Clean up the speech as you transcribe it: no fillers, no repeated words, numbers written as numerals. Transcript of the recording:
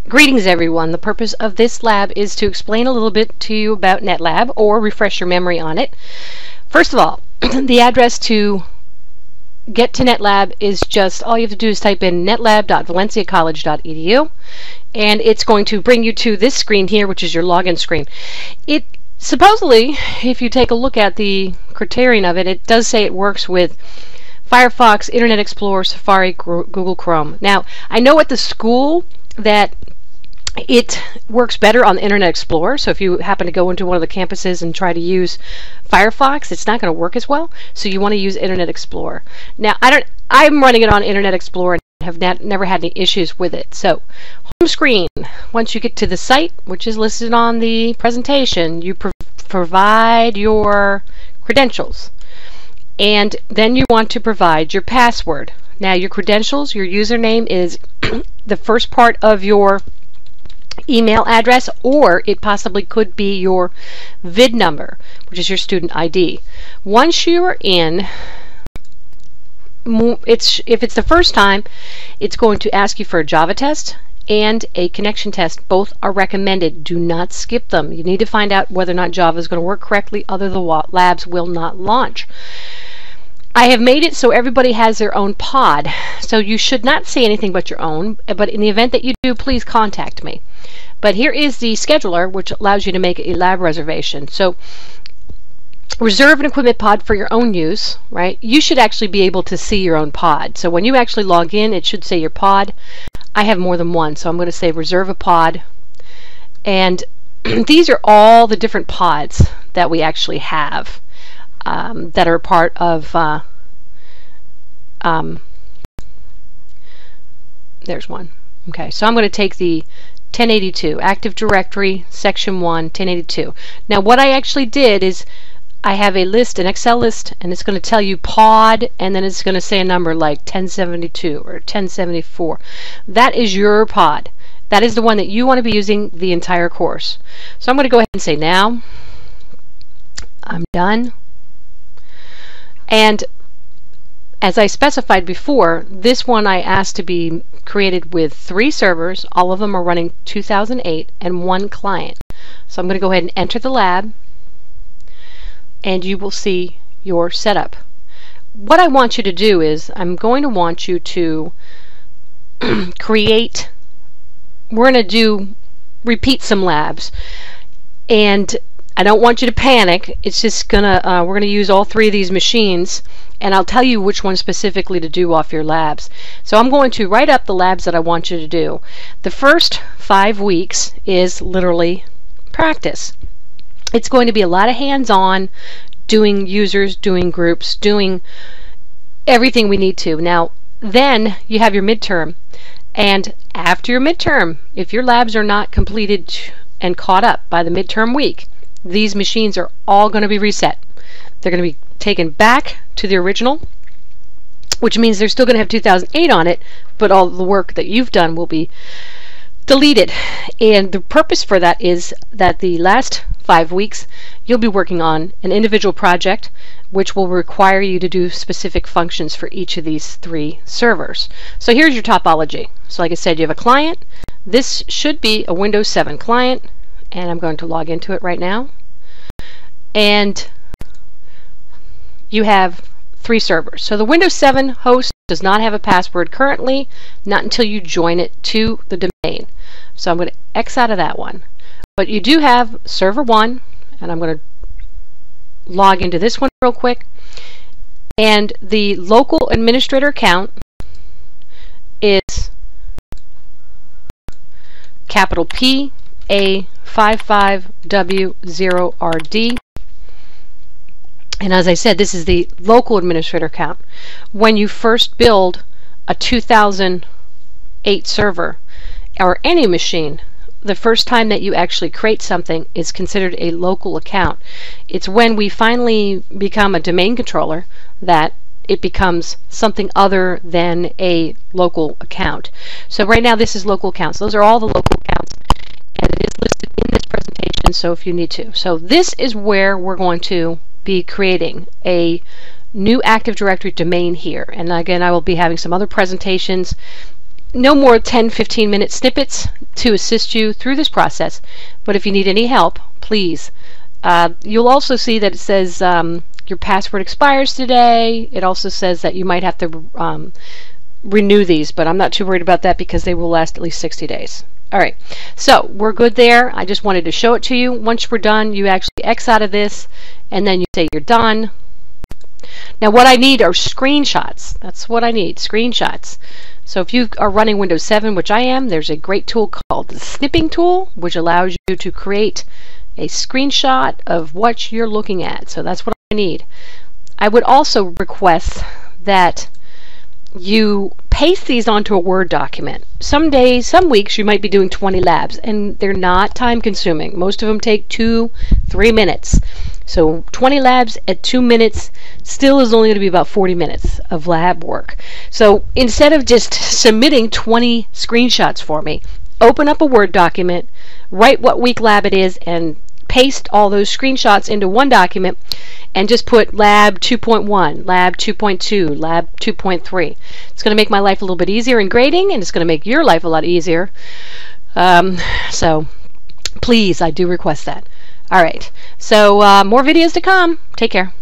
Greetings everyone. The purpose of this lab is to explain a little bit to you about NetLab or refresh your memory on it. First of all, the address to get to NetLab is just, all you have to do is type in netlab.valenciacollege.edu and it's going to bring you to this screen here, which is your login screen. It supposedly, if you take a look at the criterion of it, it does say it works with Firefox, Internet Explorer, Safari, Google Chrome. Now, I know at the school that it works better on the Internet Explorer, so if you happen to go into one of the campuses and try to use Firefox, it's not going to work as well, so you want to use Internet Explorer. Now, I'm running it on Internet Explorer and have never had any issues with it. So, home screen, once you get to the site, which is listed on the presentation, you provide your credentials, and then you want to provide your password. Now, your credentials, your username is the first part of your email address, or it possibly could be your VID number, which is your student ID. Once you are in, if it's the first time, it's going to ask you for a Java test and a connection test. Both are recommended. Do not skip them. You need to find out whether or not Java is going to work correctly, other the labs will not launch. I have made it so everybody has their own pod, so you should not say anything but your own, but in the event that you do, please contact me. But here is the scheduler, which allows you to make a lab reservation. So reserve an equipment pod for your own use, right? You should actually be able to see your own pod. So when you actually log in, it should say your pod. I have more than one, so I'm going to say reserve a pod. And these are all the different pods that we actually have. That are part of there's one. Okay, so I'm going to take the 1082 Active Directory Section 1 1082. Now what I actually did is I have a list, an Excel list, and it's going to tell you pod, and then it's going to say a number like 1072 or 1074. That is your pod. That is the one that you want to be using the entire course. So I'm going to go ahead and say now. I'm done. And as I specified before, this one I asked to be created with 3 servers. All of them are running 2008 and 1 client. So I'm going to go ahead and enter the lab, and you will see your setup. What I want you to do is I'm going to want you to create, we're going to repeat some labs, and I don't want you to panic. It's just gonna we're gonna use all 3 of these machines, and I'll tell you which one specifically to do off your labs. So I'm going to write up the labs that I want you to do. The first 5 weeks is literally practice. It's going to be a lot of hands-on, doing users, doing groups, doing everything we need to. Now, then you have your midterm, and after your midterm, if your labs are not completed and caught up by the midterm week, these machines are all going to be reset. They're going to be taken back to the original, which means they're still going to have 2008 on it, but all the work that you've done will be deleted. And the purpose for that is that the last 5 weeks you'll be working on an individual project, which will require you to do specific functions for each of these 3 servers. So here's your topology. So like I said, you have a client. This should be a Windows 7 client, and I'm going to log into it right now. And you have 3 servers. So the Windows 7 host does not have a password currently, not until you join it to the domain. So I'm going to X out of that one. But you do have server 1, and I'm going to log into this one real quick. And the local administrator account is capital P A55W0RD. And as I said, this is the local administrator account. When you first build a 2008 server or any machine, the first time that you actually create something is considered a local account. It's when we finally become a domain controller that it becomes something other than a local account. So right now this is local accounts. Those are all the local accounts, and it is listed in this presentation, so if you need to. So this is where we're going to be creating a new Active Directory domain here. And again, I will be having some other presentations no more 10-15 minute snippets to assist you through this process, but if you need any help, please. You'll also see that it says your password expires today. It also says that you might have to renew these, but I'm not too worried about that because they will last at least 60 days. All right, so we're good there. I just wanted to show it to you. Once we're done, you actually X out of this, and then you say you're done. Now what I need are screenshots. That's what I need, screenshots. So if you are running Windows 7, which I am, there's a great tool called the snipping tool, which allows you to create a screenshot of what you're looking at. So that's what I need. I would also request that you paste these onto a Word document. Some days, some weeks, you might be doing 20 labs, and they're not time consuming. Most of them take 2-3 minutes. So 20 labs at 2 minutes still is only going to be about 40 minutes of lab work. So instead of just submitting 20 screenshots for me, open up a Word document, write what week lab it is, and paste all those screenshots into one document, and just put lab 2.1, lab 2.2, lab 2.3. It's going to make my life a little bit easier in grading, and it's going to make your life a lot easier. So please, I do request that. All right, so more videos to come. Take care.